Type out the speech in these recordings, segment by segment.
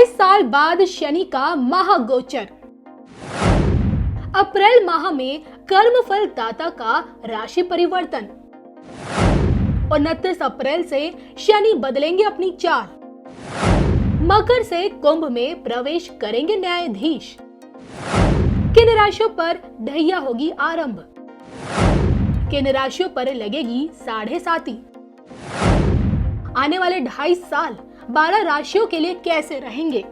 साल बाद शनि का महागोचर। अप्रैल माह में कर्मफल दाता का राशि परिवर्तन। 29 अप्रैल से शनि बदलेंगे अपनी चाल। मकर से कुंभ में प्रवेश करेंगे न्यायाधीश। किन राशियों पर ढैया होगी आरंभ? किन राशियों पर लगेगी साढ़े साती? आने वाले 2.5 साल 12 राशियों के लिए कैसे रहेंगे?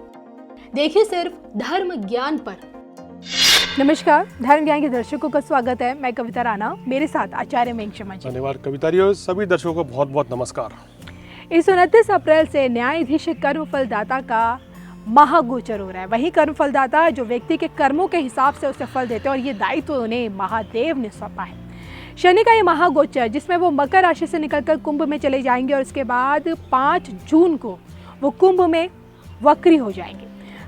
देखिए सिर्फ धर्म ज्ञान पर। नमस्कार, धर्म ज्ञान के दर्शकों का स्वागत है। मैं कविता राणा, मेरे साथ आचार्य मेघ शर्मा जी। धन्यवाद कविता जी, और सभी दर्शकों को बहुत बहुत नमस्कार। इस 29 अप्रैल से न्यायाधीश कर्मफल दाता का महागोचर हो रहा है। वही कर्मफल दाता जो व्यक्ति के कर्मों के हिसाब से उसे फल देते हैं, और ये दायित्व उन्हें महादेव ने सौंपा है। शनि का ये महागोचर, जिसमें वो मकर राशि से निकलकर कुंभ में चले जाएंगे और उसके बाद 5 जून को वो कुंभ में वक्री हो जाएंगे।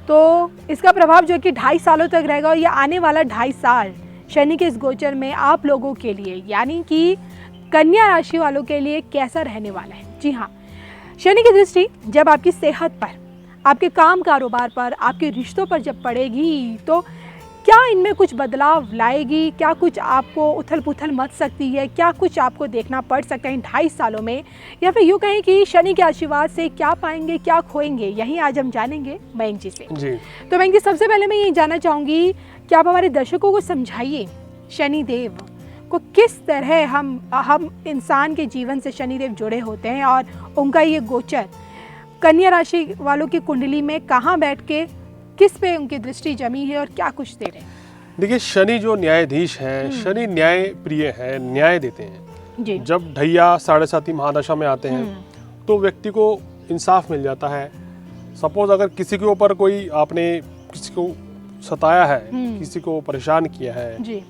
तो इसका प्रभाव जो कि 2.5 सालों तक रहेगा, और ये आने वाला 2.5 साल शनि के इस गोचर में आप लोगों के लिए, यानी कि कन्या राशि वालों के लिए कैसा रहने वाला है। जी हाँ, शनि की दृष्टि जब आपकी सेहत पर, आपके काम कारोबार पर, आपके रिश्तों पर जब पड़ेगी, तो क्या इनमें कुछ बदलाव लाएगी? क्या कुछ आपको उथल पुथल मच सकती है? क्या कुछ आपको देखना पड़ सकता है इन 2.5 सालों में? या फिर यूँ कहें कि शनि के आशीर्वाद से क्या पाएंगे, क्या खोएंगे, यही आज हम जानेंगे मयंक जी से। जी। तो मयंक जी, सबसे पहले मैं ये जानना चाहूँगी कि आप हमारे दर्शकों को समझाइए शनिदेव को किस तरह हम इंसान के जीवन से शनिदेव जुड़े होते हैं, और उनका ये गोचर कन्या राशि वालों की कुंडली में कहाँ बैठ के किस पे उनकी दृष्टि जमी है और क्या कुछ दे रहे हैं? देखिए, शनि जो न्यायाधीश हैं, शनि न्याय प्रिय है, न्याय देते हैं जी। जब ढैया साढ़े साती महादशा में आते हैं तो व्यक्ति को इंसाफ मिल जाता है। सपोज अगर किसी के ऊपर कोई, आपने किसी को सताया है, किसी को परेशान किया है जी।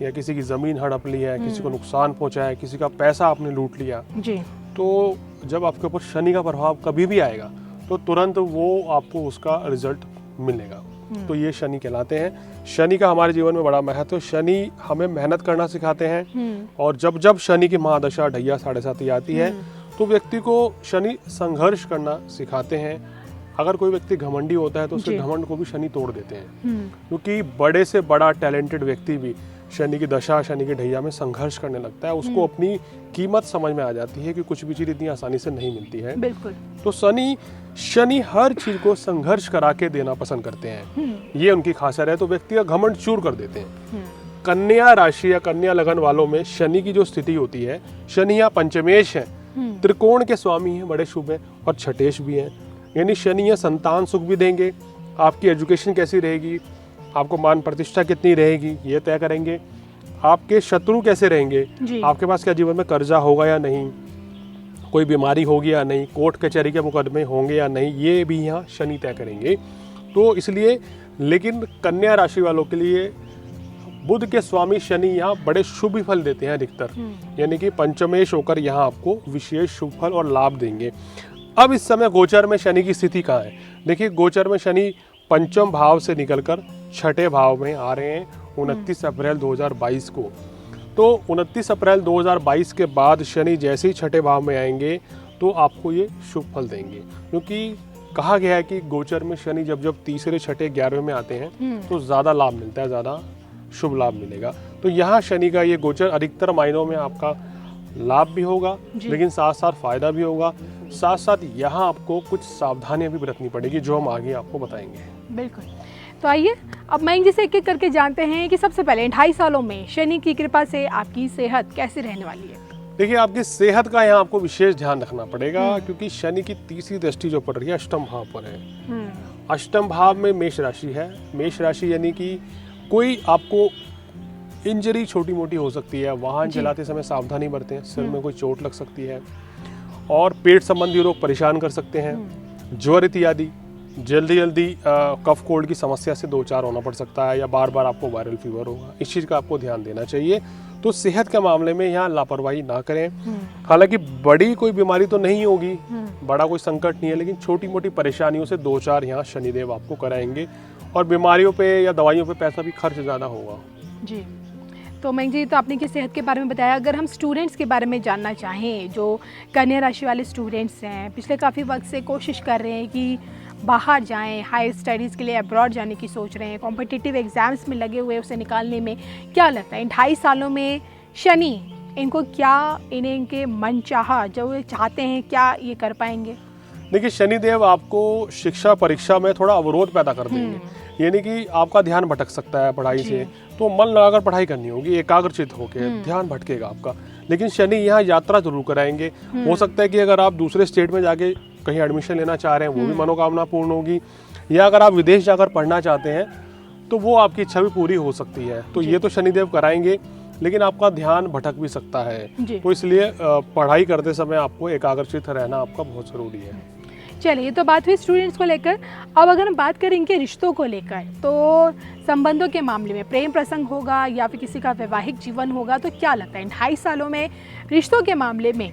या किसी की जमीन हड़प ली है, किसी को नुकसान पहुंचा है, किसी का पैसा आपने लूट लिया जी, तो जब आपके ऊपर शनि का प्रभाव कभी भी आएगा तो तुरंत वो आपको उसका रिजल्ट मिलेगा। तो ये शनि कहलाते हैं। शनि का हमारे जीवन में बड़ा महत्व है। शनि हमें मेहनत करना सिखाते हैं, और जब जब शनि की महादशा ढैया साढ़े साती आती है तो व्यक्ति को शनि संघर्ष करना सिखाते हैं। अगर कोई व्यक्ति घमंडी होता है तो उसके घमंड को भी शनि तोड़ देते हैं, क्योंकि बड़े से बड़ा टैलेंटेड व्यक्ति भी शनि की दशा, शनि के ढैया में संघर्ष करने लगता है। उसको अपनी कीमत समझ में आ जाती है कि कुछ भी चीज इतनी आसानी से नहीं मिलती है। बिल्कुल। तो शनि हर चीज को संघर्ष करा के देना पसंद करते हैं, ये उनकी खासियत है। तो व्यक्ति का घमंड चूर कर देते हैं। कन्या राशि या कन्या लगन वालों में शनि की जो स्थिति होती है, शनि या पंचमेश है, त्रिकोण के स्वामी है, बड़े शुभ है, और छठेश भी है। यानी शनि या संतान सुख भी देंगे, आपकी एजुकेशन कैसी रहेगी, आपको मान प्रतिष्ठा कितनी रहेगी, ये तय करेंगे। आपके शत्रु कैसे रहेंगे, आपके पास क्या जीवन में कर्जा होगा या नहीं, कोई बीमारी होगी या नहीं, कोर्ट कचहरी के मुकदमे होंगे या नहीं, ये भी यहाँ शनि तय करेंगे। तो इसलिए, लेकिन कन्या राशि वालों के लिए बुध के स्वामी शनि यहाँ बड़े शुभ फल देते हैं अधिकतर, यानी कि पंचमेश होकर यहाँ आपको विशेष शुभ फल और लाभ देंगे। अब इस समय गोचर में शनि की स्थिति कहाँ है? देखिए, गोचर में शनि पंचम भाव से निकलकर छठे भाव में आ रहे हैं 29 अप्रैल 2022 को। तो 29 अप्रैल 2022 के बाद शनि जैसे ही छठे भाव में आएंगे तो आपको ये शुभ फल देंगे, क्योंकि कहा गया है कि गोचर में शनि जब जब तीसरे, छठे, 11वें में आते हैं तो ज़्यादा लाभ मिलता है, ज़्यादा शुभ लाभ मिलेगा। तो यहाँ शनि का ये गोचर अधिकतर मायनों में आपका लाभ भी होगा, लेकिन साथ साथ फायदा भी होगा। साथ साथ यहाँ आपको कुछ सावधानियां भी बरतनी पड़ेगी, जो हम आगे आपको बताएंगे। बिल्कुल। तो आइए अब मयंक जी से एक एक करके जानते हैं कि सबसे पहले 2.5 सालों में शनि की कृपा से आपकी सेहत कैसी रहने वाली है? देखिए, आपकी सेहत का यहाँ आपको विशेष ध्यान रखना पड़ेगा, क्योंकि शनि की तीसरी दृष्टि जो पड़ रही है अष्टम भाव पर है। अष्टम भाव में मेष राशि है। मेष राशि यानी कि कोई आपको इंजरी छोटी मोटी हो सकती है, वाहन चलाते समय सावधानी बरतें, सिर में कोई चोट लग सकती है, और पेट संबंधी रोग परेशान कर सकते हैं, ज्वर इत्यादि। जल्दी कफ कोल्ड की समस्या से 2-4 होना पड़ सकता है, या बार बार आपको वायरल फीवर होगा। इस चीज़ का आपको ध्यान देना चाहिए। तो सेहत के मामले में यहाँ लापरवाही ना करें। हालांकि बड़ी कोई बीमारी तो नहीं होगी, बड़ा कोई संकट नहीं है, लेकिन छोटी मोटी परेशानियों से 2-4 यहाँ शनिदेव आपको कराएंगे, और बीमारियों पे या दवाइयों पे पैसा भी खर्च ज़्यादा होगा। जी। तो मयंक जी, तो आपने की सेहत के बारे में बताया। अगर हम स्टूडेंट्स के बारे में जानना चाहें, जो कन्या राशि वाले स्टूडेंट्स हैं, पिछले काफ़ी वक्त से कोशिश कर रहे हैं कि बाहर जाएं, हायर स्टडीज़ के लिए अब्रॉड जाने की सोच रहे हैं, कॉम्पिटिटिव एग्ज़ाम्स में लगे हुए उसे निकालने में, क्या लगता है इन 2.5 सालों में शनि इनको क्या, इन्हें इनके मनचाहा जो ये चाहते हैं, क्या ये कर पाएंगे? देखिए, शनिदेव आपको शिक्षा परीक्षा में थोड़ा अवरोध पैदा कर देंगे, यानी कि आपका ध्यान भटक सकता है पढ़ाई से, तो मन लगाकर पढ़ाई करनी होगी, एकाग्रचित होकर, ध्यान भटकेगा आपका। लेकिन शनि यहाँ यात्रा जरूर कराएंगे। हो सकता है कि अगर आप दूसरे स्टेट में जाके कहीं एडमिशन लेना चाह रहे हैं, वो भी मनोकामना पूर्ण होगी, या अगर आप विदेश जाकर पढ़ना चाहते हैं तो वो आपकी इच्छा भी पूरी हो सकती है। तो ये तो शनिदेव कराएंगे, लेकिन आपका ध्यान भटक भी सकता है, तो इसलिए पढ़ाई करते समय आपको एकाग्रचित रहना आपका बहुत ज़रूरी है। चलिए, ये तो बात हुई स्टूडेंट्स को लेकर। अब अगर हम बात करें इनके रिश्तों को लेकर, तो संबंधों के मामले में प्रेम प्रसंग होगा या फिर किसी का वैवाहिक जीवन होगा, तो क्या लगता है इन 2.5 सालों में रिश्तों के मामले में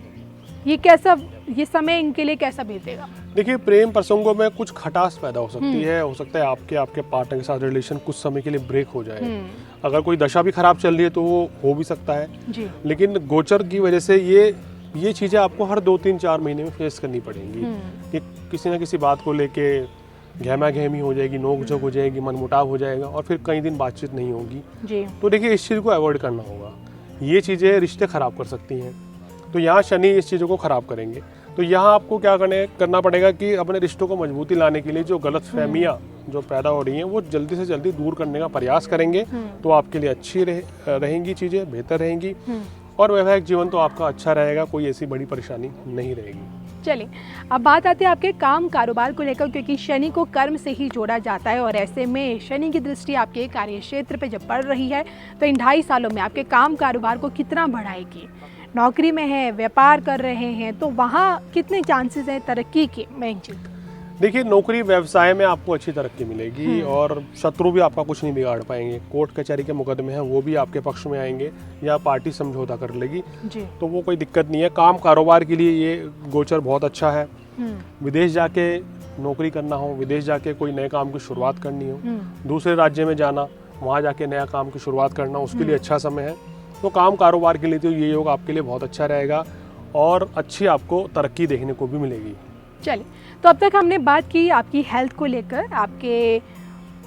ये समय इनके लिए कैसा बीतेगा? देखिए, प्रेम प्रसंगों में कुछ खटास पैदा हो सकती है। हो सकता है आपके पार्टनर के साथ रिलेशन कुछ समय के लिए ब्रेक हो जाए। अगर कोई दशा भी खराब चल रही है तो वो हो भी सकता है जी। लेकिन गोचर की वजह से ये चीज़ें आपको हर 2-3-4 महीने में फेस करनी पड़ेंगी कि किसी न किसी बात को लेके गहमा गहमी हो जाएगी, नोक झोंक हो जाएगी, मनमुटाव हो जाएगा और फिर कई दिन बातचीत नहीं होगी जी। तो देखिए, इस चीज़ को अवॉइड करना होगा। ये चीज़ें रिश्ते खराब कर सकती हैं, तो यहाँ शनि इस चीज़ों को खराब करेंगे। तो यहाँ आपको क्या करना पड़ेगा कि अपने रिश्तों को मजबूती लाने के लिए जो गलतफहमियाँ जो पैदा हो रही हैं वो जल्दी से जल्दी दूर करने का प्रयास करेंगे, तो आपके लिए अच्छी रहेंगी चीज़ें, बेहतर रहेंगी और वैवाहिक जीवन तो आपका अच्छा रहेगा, कोई ऐसी बड़ी परेशानी नहीं रहेगी। चलिए, अब बात आती है आपके काम कारोबार को लेकर, क्योंकि शनि को कर्म से ही जोड़ा जाता है और ऐसे में शनि की दृष्टि आपके कार्य क्षेत्र पे जब पड़ रही है तो इन 2.5 सालों में आपके काम कारोबार को कितना बढ़ाएगी? नौकरी में है, व्यापार कर रहे हैं, तो वहाँ कितने चांसेस हैं तरक्की के? देखिए, नौकरी व्यवसाय में आपको अच्छी तरक्की मिलेगी और शत्रु भी आपका कुछ नहीं बिगाड़ पाएंगे। कोर्ट कचहरी के मुकदमे हैं वो भी आपके पक्ष में आएंगे या पार्टी समझौता कर लेगी जी। तो वो कोई दिक्कत नहीं है। काम कारोबार के लिए ये गोचर बहुत अच्छा है। विदेश जाके नौकरी करना हो, विदेश जाके कोई नए काम की शुरुआत करनी हो, दूसरे राज्य में जाना, वहाँ जाके नया काम की शुरुआत करना, उसके लिए अच्छा समय है। तो काम कारोबार के लिए तो ये योग आपके लिए बहुत अच्छा रहेगा और अच्छी आपको तरक्की देखने को भी मिलेगी। चलिए, तो अब तक हमने बात की आपकी हेल्थ को लेकर, आपके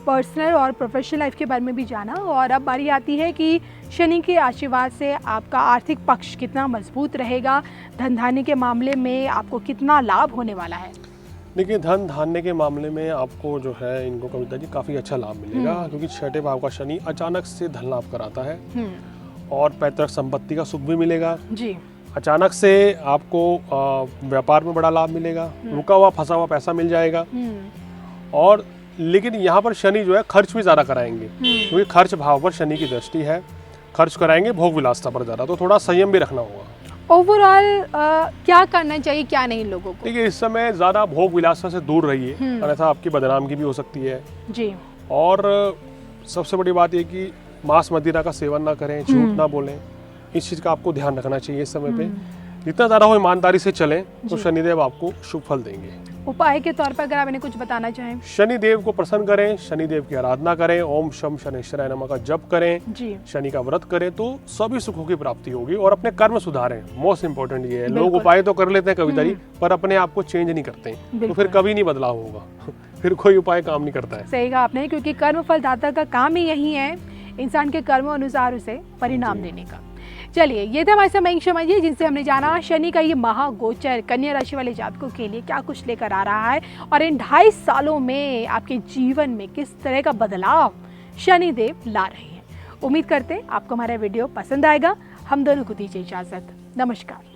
पर्सनल और प्रोफेशनल लाइफ के बारे में भी जाना, और अब बारी आती है कि शनि के आशीर्वाद से आपका आर्थिक पक्ष कितना मजबूत रहेगा, धन धान्य के मामले में आपको कितना लाभ होने वाला है? देखिए, धन धान्य के मामले में आपको जो है इनको कविता जी काफ़ी अच्छा लाभ मिलेगा, क्योंकि 6ठे भाव का शनि अचानक से धन लाभ कराता है और पैतृक संपत्ति का सुख भी मिलेगा जी। अचानक से आपको व्यापार में बड़ा लाभ मिलेगा, रुका हुआ फंसा हुआ पैसा मिल जाएगा और लेकिन यहाँ पर शनि जो है खर्च भी ज़्यादा कराएंगे, क्योंकि खर्च भाव पर शनि की दृष्टि है, खर्च कराएंगे भोग विलासता पर ज़्यादा, तो थोड़ा संयम भी रखना होगा। ओवरऑल क्या करना चाहिए, क्या नहीं लोगों को? देखिए, इस समय ज़्यादा भोग विलासता से दूर रहिए, अन्यथा आपकी बदनामी भी हो सकती है जी। और सबसे बड़ी बात ये कि मांस मदिरा का सेवन ना करें, झूठ ना बोलें, इस चीज़ का आपको ध्यान रखना चाहिए इस समय पे। जितना ज़्यादा हो ईमानदारी से चलें तो शनिदेव आपको शुभ फल देंगे। उपाय के तौर पर अगर आप इन्हें कुछ बताना चाहें? शनिदेव को प्रसन्न करें, शनिदेव की आराधना करें, ओम शम शनिश्चराय नमः का जप करें जी। शनि का व्रत करें तो सभी सुखों की प्राप्ति होगी और अपने कर्म सुधारें। मोस्ट इंपॉर्टेंट ये है। लोग उपाय तो कर लेते हैं कविता जी, पर अपने आप को चेंज नहीं करते, तो फिर कभी नहीं बदलाव होगा फिर कोई उपाय काम नहीं करता है। सही कहा आपने, क्योंकि कर्म फल दाता का काम ही यही है, इंसान के कर्मों अनुसार उसे परिणाम देने का। चलिए, ये था हमारे साथ मयंक शर्मा जी, जिनसे हमने जाना शनि का ये महागोचर कन्या राशि वाले जातकों के लिए क्या कुछ लेकर आ रहा है और इन 2.5 सालों में आपके जीवन में किस तरह का बदलाव शनिदेव ला रहे हैं। उम्मीद करते हैं आपको हमारा वीडियो पसंद आएगा। हम दोनों को दीजिए इजाजत। नमस्कार।